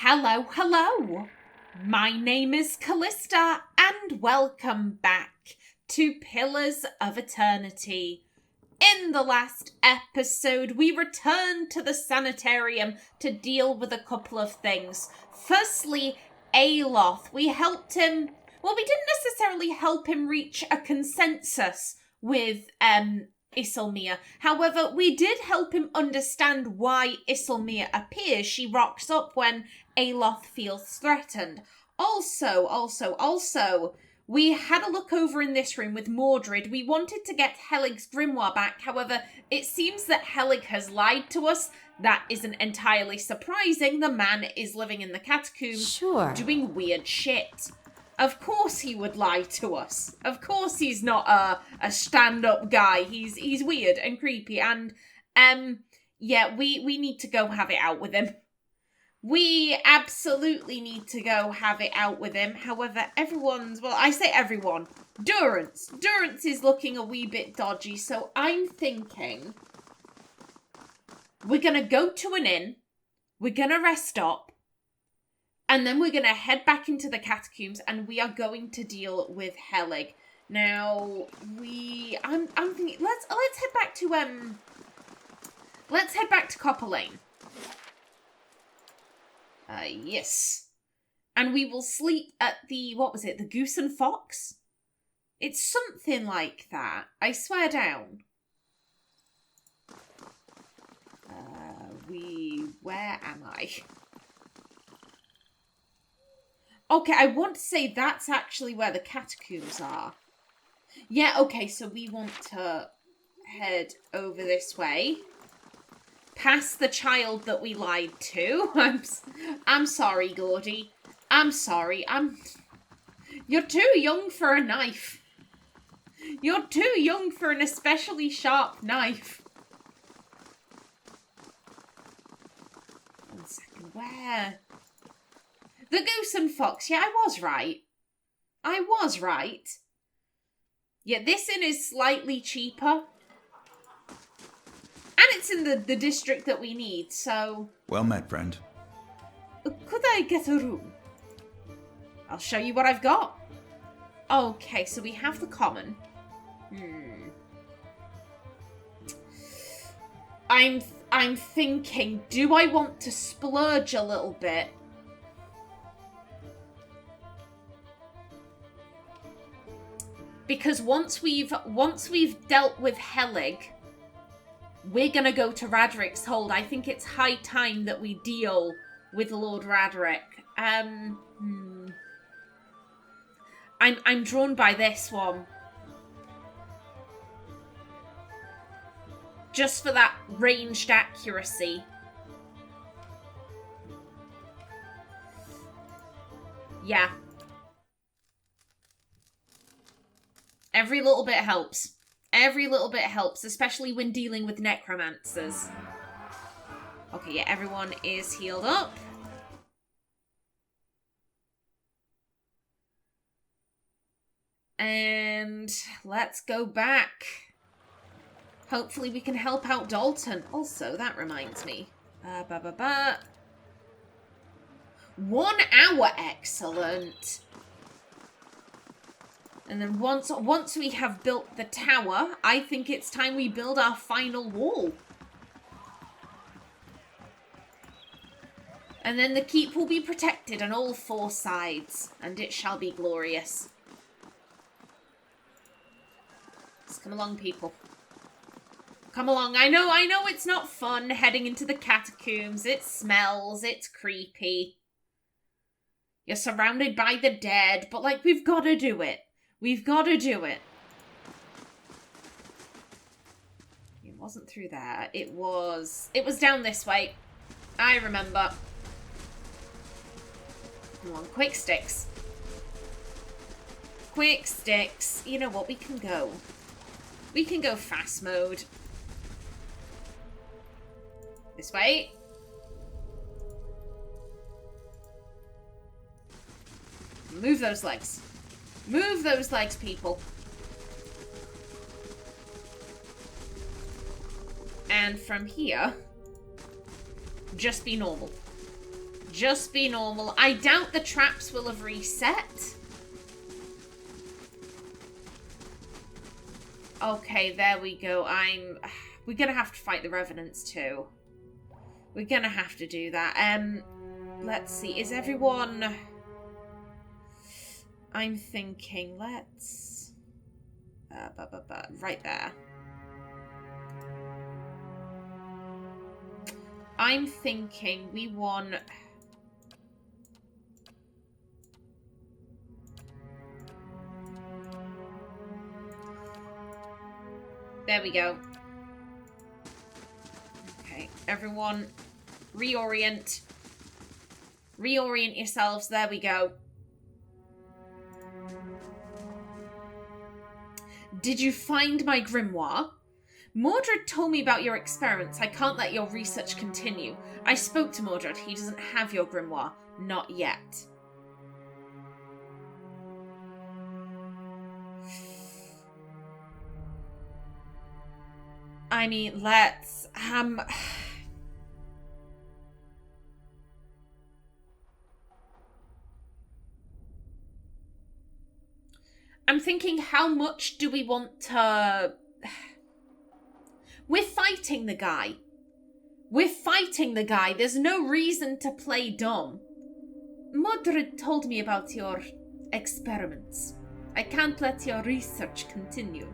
Hello, hello! My name is Callista, and welcome back to Pillars of Eternity. In the last episode, we returned to the sanitarium to deal with a couple of things. Firstly, Aloth. We helped him... Well, we didn't necessarily help him reach a consensus with, Isilmia. However, we did help him understand why Isilmia appears. She rocks up when Aloth feels threatened. Also, we had a look over in this room with Mordred. We wanted to get Helig's grimoire back. However, it seems that Helig has lied to us. That isn't entirely surprising. The man is living in the catacombs, doing weird shit. Of course he would lie to us. Of course he's not a stand-up guy. He's weird and creepy. And, yeah, we need to go have it out with him. We absolutely need to go have it out with him. However, I say everyone. Durance is looking a wee bit dodgy. So I'm thinking we're going to go to an inn. We're going to rest up. And then we're going to head back into the catacombs and we are going to deal with Helig. Now, I'm thinking, let's head back to Copper Lane. Yes. And we will sleep at the Goose and Fox? It's something like that. I swear down. Where am I? Okay, I want to say that's actually where the catacombs are. Yeah, okay, so we want to head over this way. Past the child that we lied to. I'm sorry, Gordy. I'm sorry. You're too young for a knife. You're too young for an especially sharp knife. One second, where? The Goose and Fox. Yeah, I was right. Yeah, this inn is slightly cheaper. And it's in the district that we need, so... Well met, friend. Could I get a room? I'll show you what I've got. Okay, so we have the common. I'm thinking, do I want to splurge a little bit? Because once we've dealt with Helig, we're gonna go to Radric's Hold. I think it's high time that we deal with Lord Radric. I'm drawn by this one. Just for that ranged accuracy. Yeah. Every little bit helps. Every little bit helps, especially when dealing with necromancers. Okay, yeah, everyone is healed up. And let's go back. Hopefully we can help out Dalton. Also, that reminds me. 1 hour, excellent. And then once we have built the tower, I think it's time we build our final wall. And then the keep will be protected on all 4 sides, and it shall be glorious. Just come along, people. Come along. I know it's not fun heading into the catacombs. It smells, it's creepy. You're surrounded by the dead, but like, we've got to do it. We've got to do it. It wasn't through there. It was down this way. I remember. Come on, quick sticks. Quick sticks. You know what? We can go. We can go fast mode. This way. Move those legs. Move those legs, people. And from here, just be normal. Just be normal. I doubt the traps will have reset. Okay, there we go. We're gonna have to fight the revenants too. We're gonna have to do that. Let's see. Is everyone... I'm thinking, let's... right there. I'm thinking we want... There we go. Okay, everyone, reorient. Reorient yourselves. There we go. Did you find my grimoire? Mordred told me about your experiments. I can't let your research continue. I spoke to Mordred. He doesn't have your grimoire. Not yet. I mean, let's... I'm thinking, how much do we want to... We're fighting the guy. We're fighting the guy. There's no reason to play dumb. Mordred told me about your experiments. I can't let your research continue.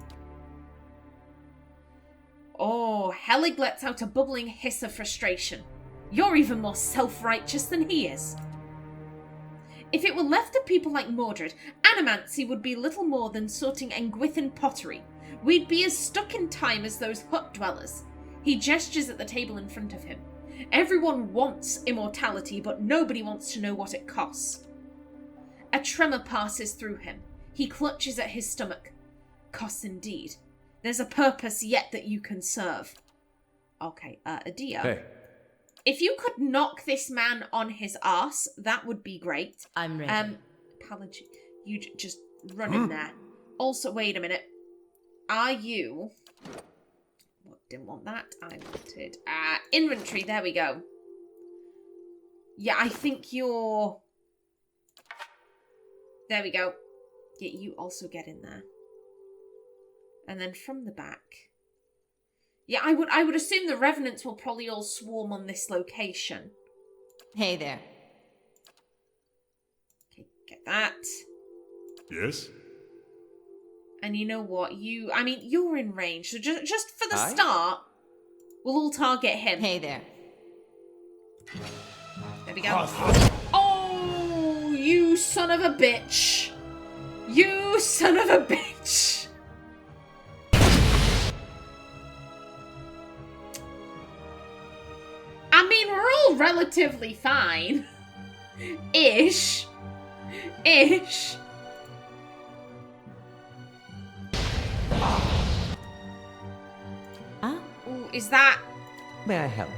Oh, Helig lets out a bubbling hiss of frustration. You're even more self-righteous than he is. If it were left to people like Mordred, animancy would be little more than sorting Engwithan pottery. We'd be as stuck in time as those hut dwellers. He gestures at the table in front of him. Everyone wants immortality, but nobody wants to know what it costs. A tremor passes through him. He clutches at his stomach. Costs indeed. There's a purpose yet that you can serve. Okay, Adia. Hey. If you could knock this man on his arse, that would be great. I'm ready. Apology. You just run in there. Also, wait a minute. Are you... What, didn't want that. I wanted... inventory, there we go. Yeah, I think you're... There we go. Yeah, you also get in there. And then from the back... Yeah, I would assume the revenants will probably all swarm on this location. Hey there. Okay, get that. Yes? And you know what? I mean, you're in range, so just for the start, we'll all target him. Hey there. There we go. Oh, you son of a bitch. You son of a bitch. I mean, we're all relatively fine. Ish. Huh? Ooh, is that... May I help?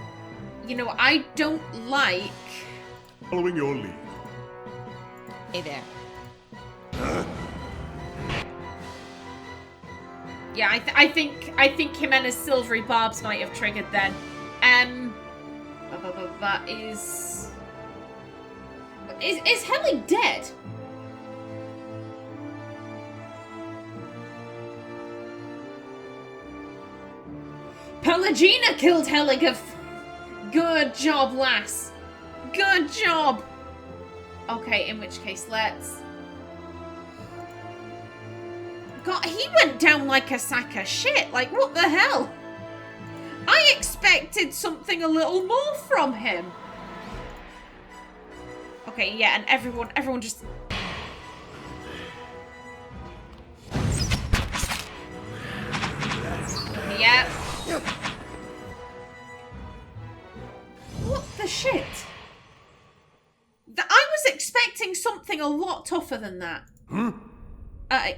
You know, I don't like... Following your lead. Hey there. Yeah, I think Ximena's silvery barbs might have triggered then. That is Helig dead? Pelagina killed Helig. Good job, lass. Good job. Okay, in which case, let's... God, he went down like a sack of shit. Like, what the hell? I expected something a little more from him. Okay, yeah, and everyone just... Yeah. What the shit? I was expecting something a lot tougher than that. Hmm?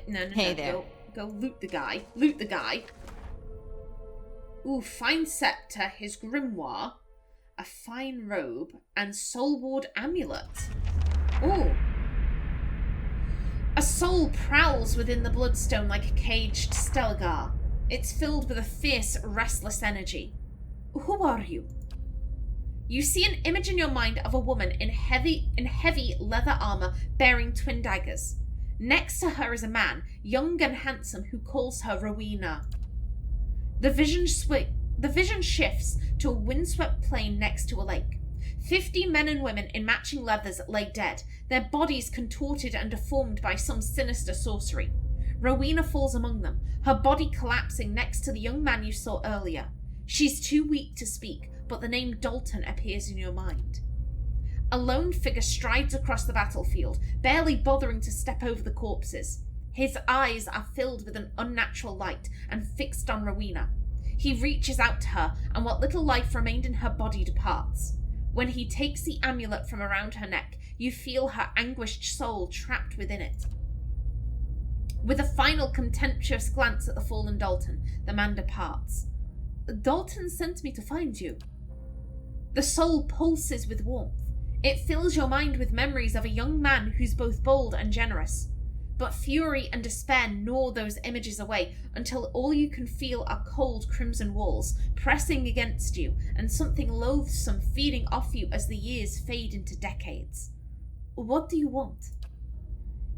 No, Hey there. Go loot the guy. Loot the guy. Ooh, fine scepter, his grimoire, a fine robe, and soulward amulet. Ooh. A soul prowls within the bloodstone like a caged stelgar. It's filled with a fierce, restless energy. Who are you? You see an image in your mind of a woman in heavy leather armor bearing twin daggers. Next to her is a man, young and handsome, who calls her Rowyna. The vision shifts to a windswept plain next to a lake. 50 men and women in matching leathers lay dead, their bodies contorted and deformed by some sinister sorcery. Rowyna falls among them, her body collapsing next to the young man you saw earlier. She's too weak to speak, but the name Dalton appears in your mind. A lone figure strides across the battlefield, barely bothering to step over the corpses. His eyes are filled with an unnatural light and fixed on Rowyna. He reaches out to her, and what little life remained in her body departs. When he takes the amulet from around her neck, you feel her anguished soul trapped within it. With a final contemptuous glance at the fallen Dalton, the man departs. Dalton sent me to find you. The soul pulses with warmth. It fills your mind with memories of a young man who's both bold and generous. But fury and despair gnaw those images away until all you can feel are cold crimson walls pressing against you and something loathsome feeding off you as the years fade into decades. What do you want?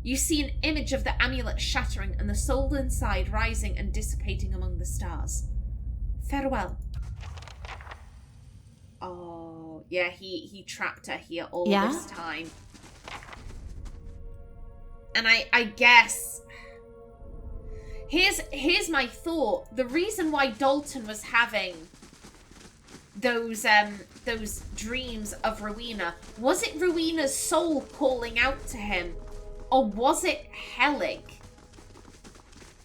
You see an image of the amulet shattering and the soul inside rising and dissipating among the stars. Farewell. Oh, yeah, he trapped her here all this time. And I guess here's my thought. The reason why Dalton was having those dreams of Rowyna, was it Rowena's soul calling out to him? Or was it Helig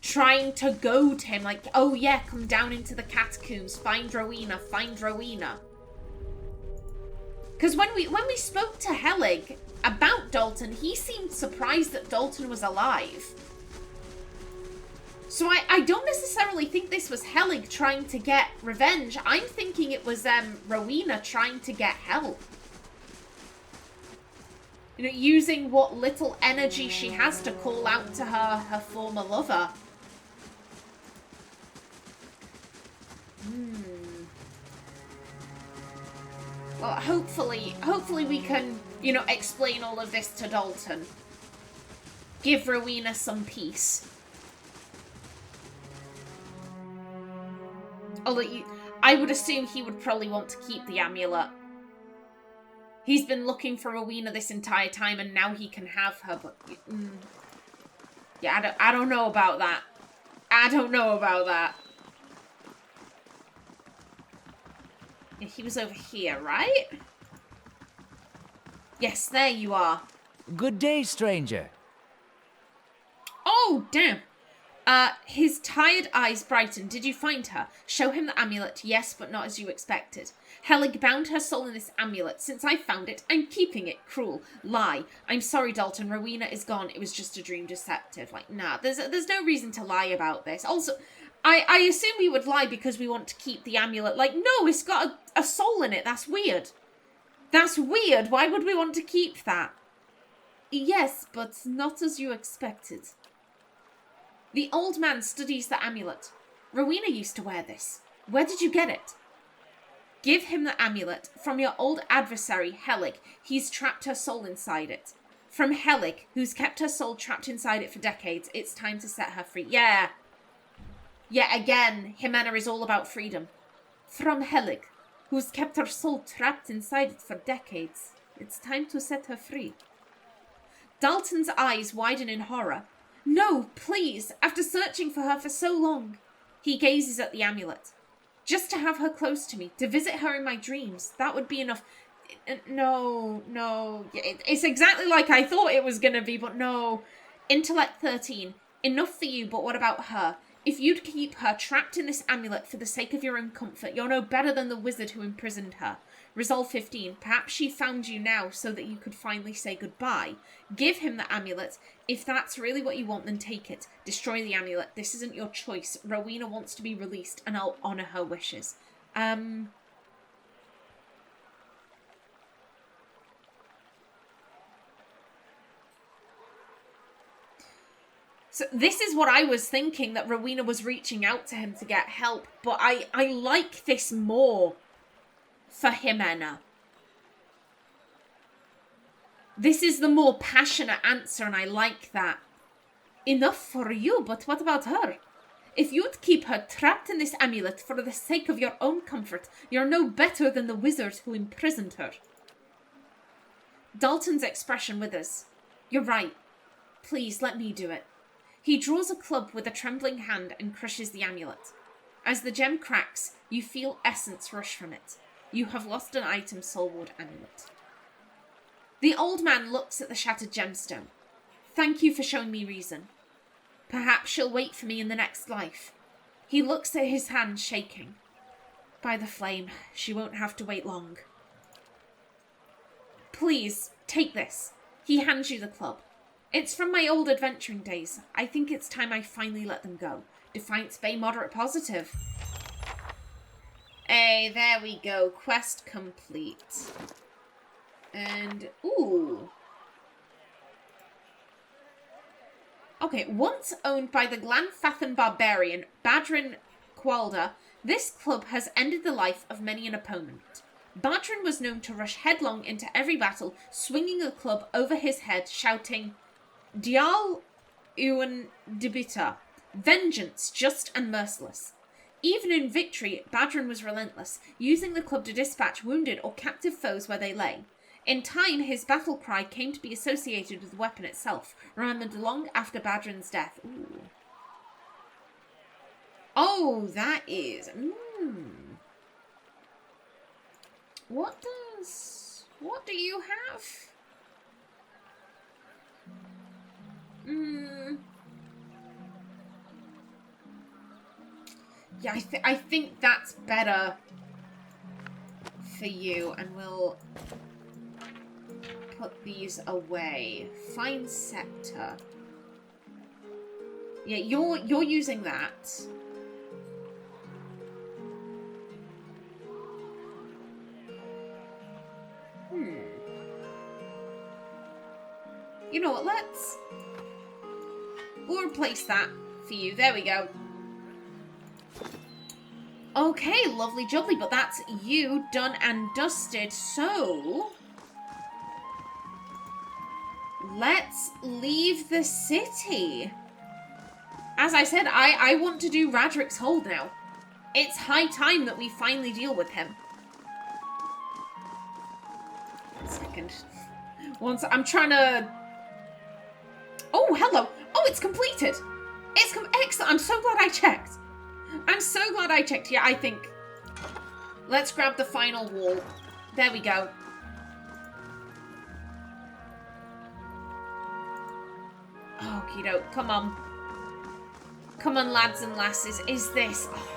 trying to goad him, like, oh yeah, come down into the catacombs, find Rowyna, find Rowyna? Because when we spoke to Helig about Dalton, he seemed surprised that Dalton was alive. So I don't necessarily think this was Helig trying to get revenge. I'm thinking it was Rowyna trying to get help. You know, using what little energy she has to call out to her former lover. Well, hopefully we can, you know, explain all of this to Dalton. Give Rowyna some peace. Although I would assume he would probably want to keep the amulet. He's been looking for Rowyna this entire time, and now he can have her, but... yeah, I don't know about that. I don't know about that. Yeah, he was over here, right? Yes, there you are. Good day, stranger. Oh, damn. His tired eyes brightened. Did you find her? Show him the amulet. Yes, but not as you expected. Helig bound her soul in this amulet. Since I found it, I'm keeping it. Cruel. Lie. I'm sorry, Dalton. Rowyna is gone. It was just a dream. Deceptive. Like, nah, there's no reason to lie about this. Also, I assume we would lie because we want to keep the amulet. Like, no, it's got a soul in it. That's weird. That's weird. Why would we want to keep that? Yes, but not as you expected. The old man studies the amulet. Rowyna used to wear this. Where did you get it? Give him the amulet. From your old adversary, Helig. He's trapped her soul inside it. From Helig, who's kept her soul trapped inside it for decades, it's time to set her free. Yeah. Yeah, again, Ximena is all about freedom. From Helig, who's kept her soul trapped inside it for decades, it's time to set her free. Dalton's eyes widen in horror. No, please, after searching for her for so long. He gazes at the amulet. Just to have her close to me, to visit her in my dreams, that would be enough. No. It's exactly like I thought it was going to be, but no. Intellect 13. Enough for you, but what about her? If you'd keep her trapped in this amulet for the sake of your own comfort, you're no better than the wizard who imprisoned her. Resolve 15. Perhaps she found you now so that you could finally say goodbye. Give him the amulet. If that's really what you want, then take it. Destroy the amulet. This isn't your choice. Rowyna wants to be released, and I'll honour her wishes. So this is what I was thinking, that Rowyna was reaching out to him to get help, but I like this more for Ximena. This is the more passionate answer, and I like that. Enough for you, but what about her? If you'd keep her trapped in this amulet for the sake of your own comfort, you're no better than the wizard who imprisoned her. Dalton's expression withers. You're right. Please, let me do it. He draws a club with a trembling hand and crushes the amulet. As the gem cracks, you feel essence rush from it. You have lost an item, Soulward Amulet. The old man looks at the shattered gemstone. Thank you for showing me reason. Perhaps she'll wait for me in the next life. He looks at his hand, shaking. By the flame, she won't have to wait long. Please, take this. He hands you the club. It's from my old adventuring days. I think it's time I finally let them go. Defiance Bay moderate positive. Hey, there we go. Quest complete. And, ooh. Okay, once owned by the Glanfathan barbarian, Badrin Qualda, this club has ended the life of many an opponent. Badrin was known to rush headlong into every battle, swinging the club over his head, shouting, Dial Uan Dibita, vengeance, just and merciless. Even in victory, Badrin was relentless, using the club to dispatch wounded or captive foes where they lay. In time, his battle cry came to be associated with the weapon itself, remembered long after Badrin's death. Ooh. Oh, that is... What do you have? Yeah, I think that's better for you, and we'll put these away. Fine scepter. Yeah, you're using that. You know what, we'll replace that for you. There we go. Okay, lovely jubbly, but that's you done and dusted, so let's leave the city. As I said, I want to do Radric's Hold now. It's high time that we finally deal with him. 1 second. I'm trying to... Oh, hello. Oh, it's completed. It's excellent. I'm so glad I checked. I'm so glad I checked. Yeah, I think. Let's grab the final wall. There we go. Okie doke. Come on. Come on, lads and lasses. Is this... Oh.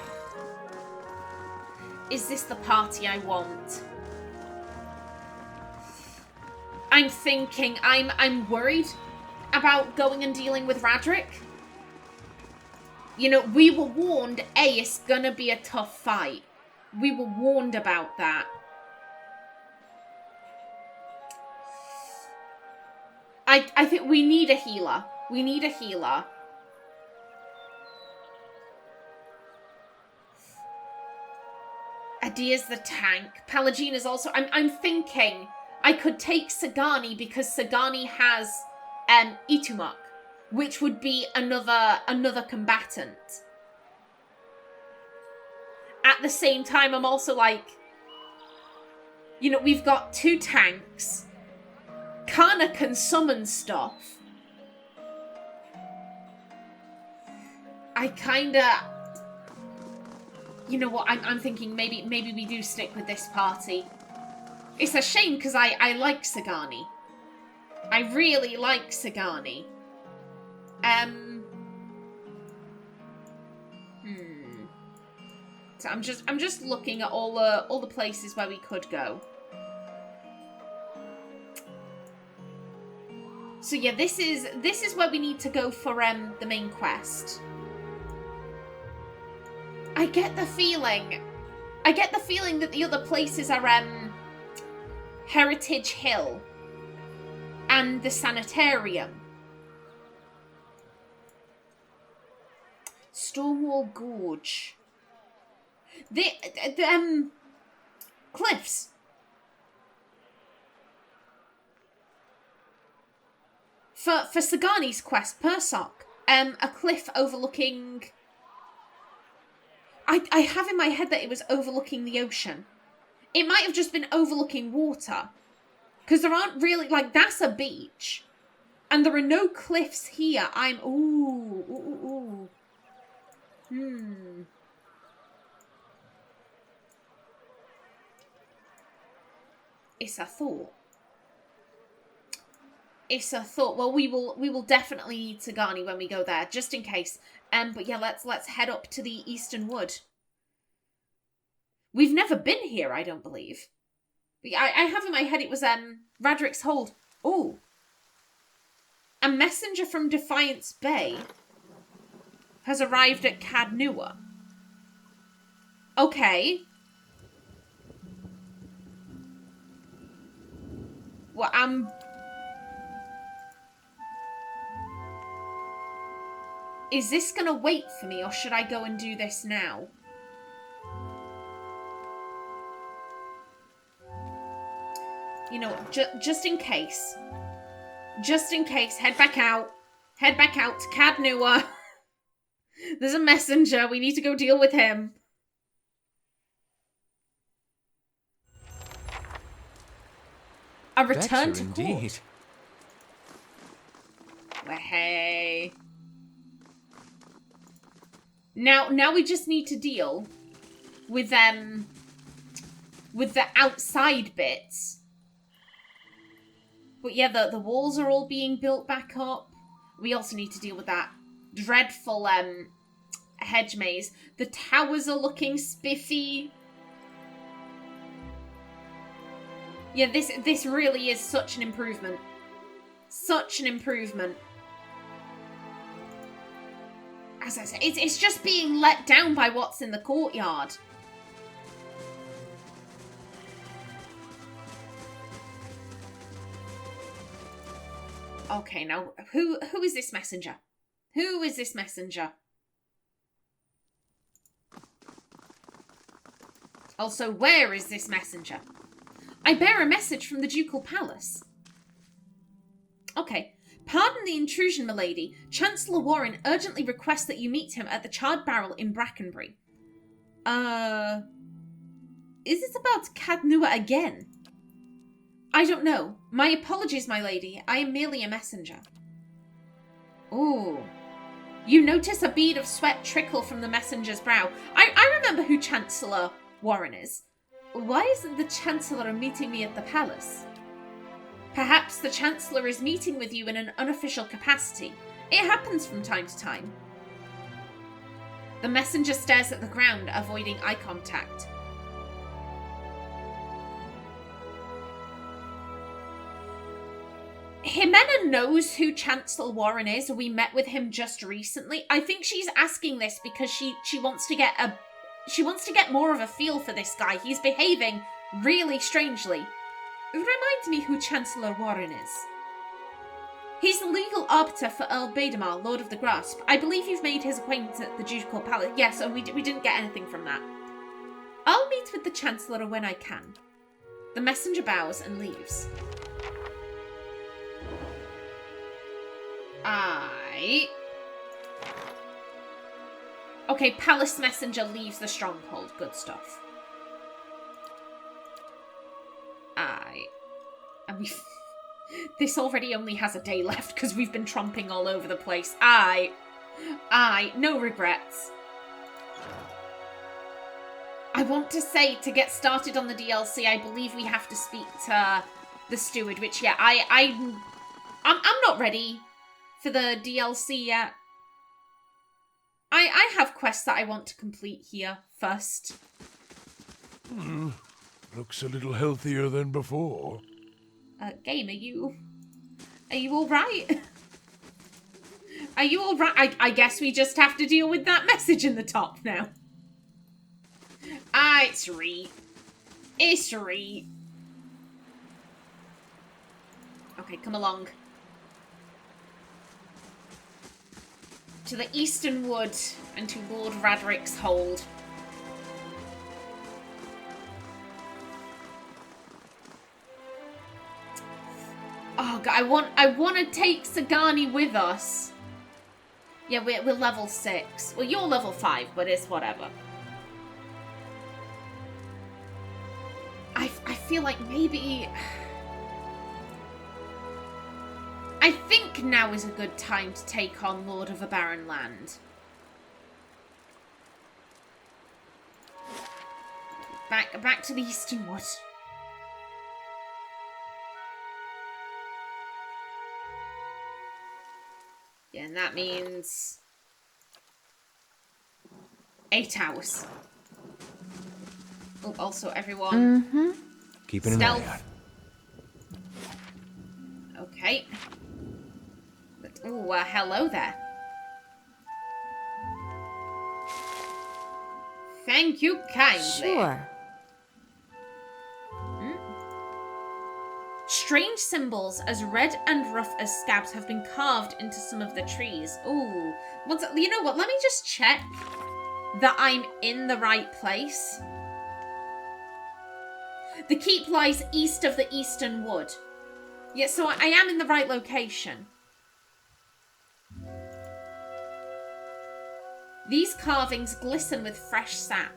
Is this the party I want? I'm thinking... I'm worried about going and dealing with Radric. You know, we were warned, it's gonna be a tough fight. We were warned about that. I think we need a healer. We need a healer. Adia's the tank. Palagina's also... I'm thinking I could take Sagani because Sagani has Itumak, which would be another combatant. At the same time, I'm also like, you know, we've got 2 tanks. Kana can summon stuff. I kinda... You know what, I'm thinking maybe we do stick with this party. It's a shame because I like Sagani. I really like Sagani. So I'm just looking at all the places where we could go. So yeah, this is where we need to go for the main quest. I get the feeling that the other places are Heritage Hill and the sanitarium. Stormwall Gorge. The cliffs. For Sagani's quest, Persok, a cliff overlooking... I have in my head that it was overlooking the ocean. It might have just been overlooking water. Because there aren't really... Like, that's a beach. And there are no cliffs here. Ooh. It's a thought. It's a thought. Well, we will definitely need Sagani when we go there, just in case. But yeah, let's head up to the Eastern Wood. We've never been here, I don't believe. But I have in my head it was Radric's Hold. Oh. A messenger from Defiance Bay has arrived at Cadnua. Okay. Well, is this gonna wait for me, or should I go and do this now? You know, just in case. Just in case, head back out. Head back out to Cadnua. There's a messenger. We need to go deal with him. A return to court. Well, hey. Now we just need to deal with the outside bits. But yeah, the walls are all being built back up. We also need to deal with that dreadful hedge maze. The towers are looking spiffy. Yeah, this really is such an improvement. Such an improvement. As I said, it's just being let down by what's in the courtyard. Okay, now, who is this messenger? Who is this messenger? Also, where is this messenger? I bear a message from the Ducal Palace. Okay. Pardon the intrusion, milady. Chancellor Warren urgently requests that you meet him at the Charred Barrel in Brackenbury. Is this about Cadnua again? I don't know. My apologies, my lady. I am merely a messenger. Ooh. You notice a bead of sweat trickle from the messenger's brow. I remember who Chancellor Warren is. Why isn't the Chancellor meeting me at the palace? Perhaps the Chancellor is meeting with you in an unofficial capacity. It happens from time to time. The messenger stares at the ground, avoiding eye contact. Ximena knows who Chancellor Warren is. We met with him just recently. I think she's asking this because she wants to get more of a feel for this guy. He's behaving really strangely. Remind me who Chancellor Warren is. He's the legal arbiter for Earl Bademar, Lord of the Grasp. I believe you've made his acquaintance at the Ducal Palace. Yes, and we didn't get anything from that. I'll meet with the Chancellor when I can. The messenger bows and leaves. Okay, Palace Messenger leaves the stronghold. Good stuff. And this already only has a day left because we've been tromping all over the place. No regrets. I want to say, to get started on the DLC, I believe we have to speak to the steward, which, yeah, I'm not ready for the DLC yet. I have quests that I want to complete here first. Looks a little healthier than before. Game, are you all right? Are you all right? I guess we just have to deal with that message in the top now. It's Reed. It's Reed. Okay, come along. To the Eastern Wood and to Lord Radric's Hold. Oh, God, I want to take Sagani with us. Yeah, we're level 6. Well, you're level 5, but it's whatever. I feel like maybe... I think now is a good time to take on Lord of a Barren Land. Back to the Eastern Wood. Yeah, and that means 8 hours. Oh, also everyone. Keeping an eye out. Okay. Oh, hello there. Thank you kindly. Sure. Strange symbols as red and rough as scabs have been carved into some of the trees. Ooh. You know what? Let me just check that I'm in the right place. The keep lies east of the Eastern Wood. Yeah, so I am in the right location. These carvings glisten with fresh sap.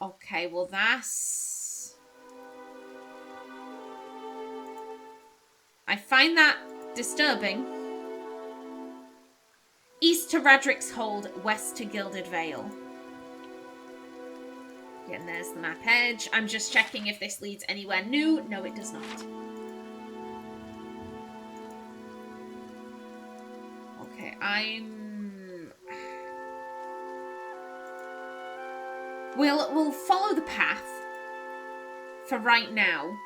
Okay, well that's... I find that disturbing. East to Radrick's Hold, west to Gilded Vale. Yeah, and there's the map edge. I'm just checking if this leads anywhere new. No, it does not. Okay, We'll follow the path for right now.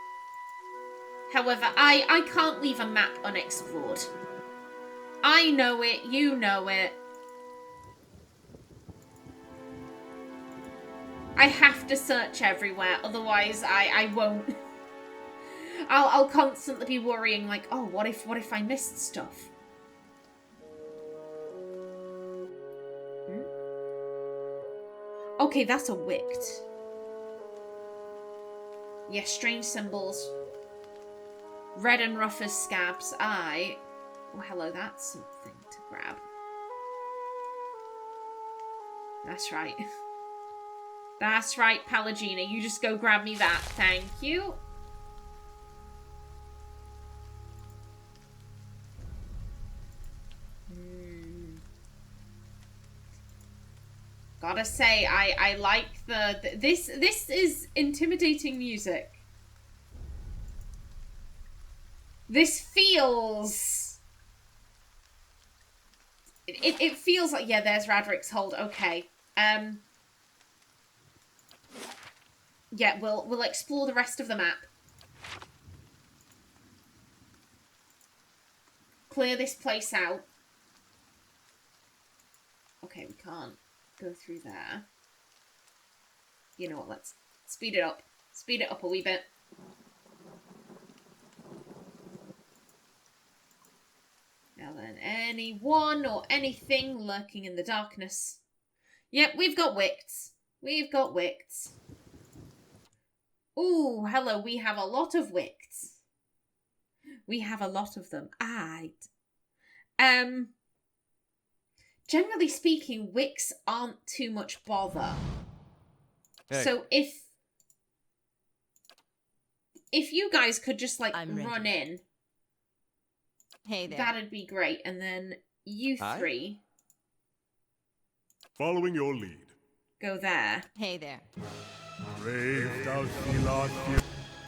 However, I can't leave a map unexplored. I know it, you know it. I have to search everywhere, otherwise I won't. I'll constantly be worrying like, oh, what if I missed stuff? Okay, that's a wict. Yes, strange symbols. Red and rough as scabs. Oh, hello, that's something to grab. That's right. That's right, Palagina. You just go grab me that. Thank you. Gotta say, I like this is intimidating music. This feels... It feels like... Yeah, there's Radrick's Hold. Okay. Yeah, we'll explore the rest of the map. Clear this place out. Okay, we can't go through there. You know what, let's speed it up. Speed it up a wee bit. Now then, anyone or anything lurking in the darkness. Yep, we've got wicts. We've got wicts. Ooh, hello, we have a lot of wicts. We have a lot of them. Generally speaking, wicks aren't too much bother. Hey. So if you guys could just like I'm ready. run in, Hey there. that'd be great. And then you Hi. three Following your lead. go there. Hey there. Brave thou see lost you.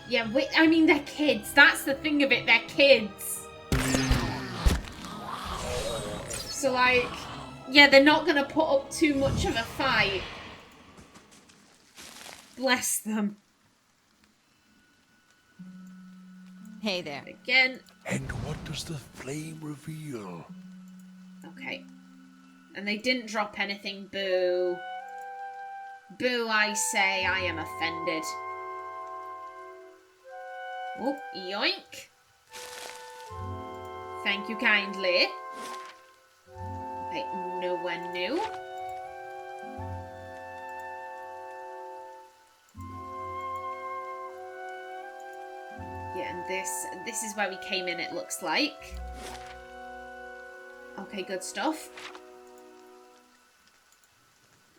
Yeah, I mean, they're kids. That's the thing of it. They're kids. So, like, yeah, they're not going to put up too much of a fight. Bless them. Hey there. Again. And what does the flame reveal? Okay. And they didn't drop anything. Boo. Boo, I say. I am offended. Oh, yoink. Thank you kindly. Okay, nowhere new. Yeah, and This is where we came in, it looks like. Okay, good stuff.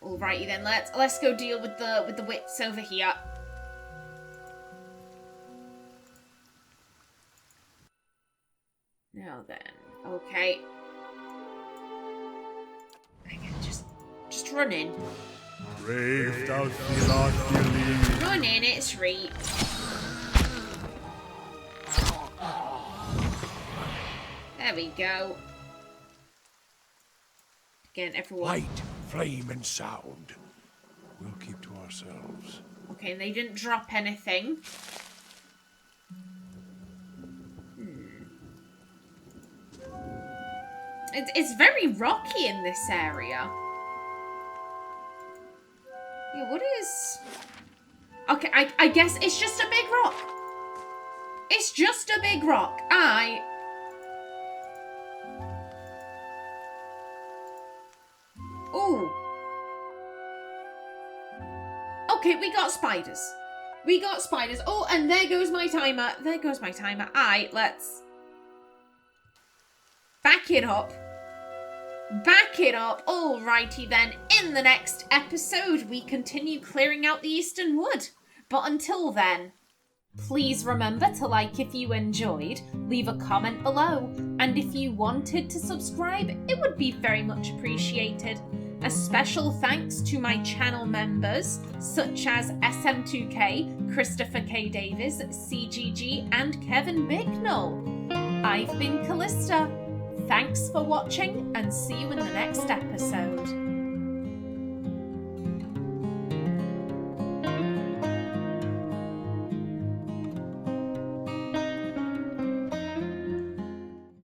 Alrighty then, let's go deal with the wits over here. Now then, okay. Again, just run in. Brave thou Helig. Run in, it's right. There we go. Again, everyone. Light, flame, and sound. We'll keep to ourselves. Okay, and they didn't drop anything. It's very rocky in this area. Yeah, what is... Okay, I guess it's just a big rock. It's just a big rock. Ooh. Okay, we got spiders. We got spiders. Oh, and there goes my timer. There goes my timer. Let's... Back it up. Back it up. Alrighty then. In the next episode, we continue clearing out the Eastern Wood. But until then, please remember to like if you enjoyed, leave a comment below, and if you wanted to subscribe, it would be very much appreciated. A special thanks to my channel members, such as SM2K, Christopher K. Davis, CGG, and Kevin Bicknell. I've been Callista. Thanks for watching, and see you in the next episode.